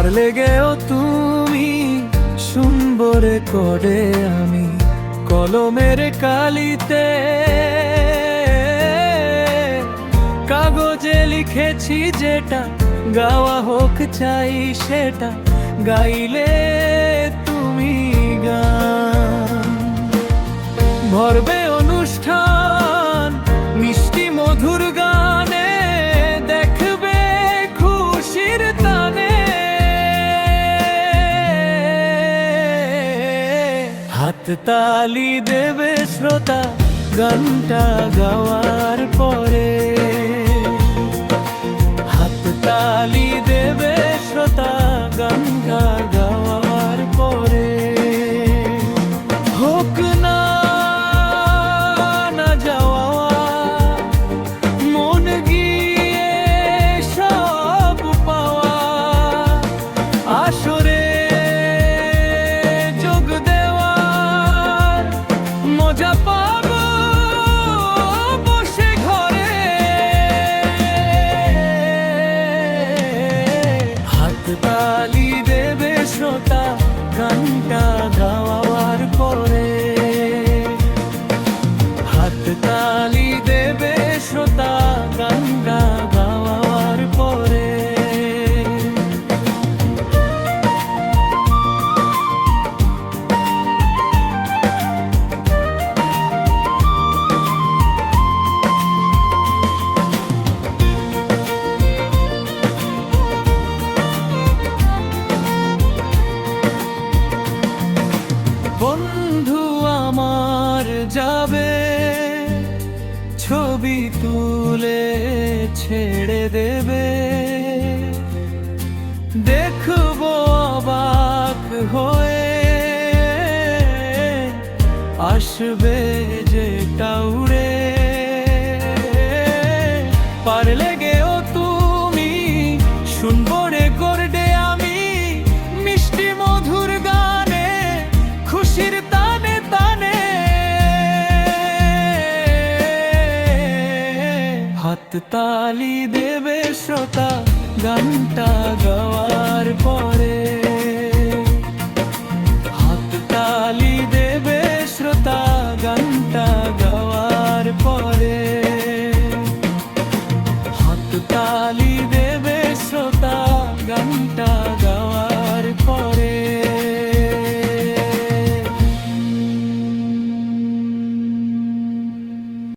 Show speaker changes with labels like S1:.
S1: পারলে গেও তুমি শুনবো রে করে আমি কলমের কালিতে কাগজে লিখেছি যেটা গাওয়া হোক চাই সেটা গাইলে তুমি গান ভরবে অনুষ্ঠান মিষ্টি মধুর গানে দেখবে খুশির তানে হাততালি দেবে শ্রোতা গানটা গাওয়ার পরে হাততালি দেবে শ্রোতা গানটা গাওয়ার পরে হোক না না যাওয়া মন গিয়ে সব পাওয়া আসরে যোগ দেওয়ার মজা পাবো বসে ঘরে হাততালি দেবে শ্রোতা গানটা গাওয়ার পরে হাততালি দেবে শ্রোতা গানটা গাওয়ার পরে বন্ধু আমার যাবে ছবি তুলে ছেড়ে দেবে দেখবো অবাক হয়ে আসবে যেটা উড়ে পারলে গেও তুমি শুনবো রে করডে আমি মিষ্টি মধুর গানে খুশির তানে তানে হাততালি দেবে শ্রোতা গানটা গাওয়ার পরে হাততালি দেবে শ্রোতা গানটা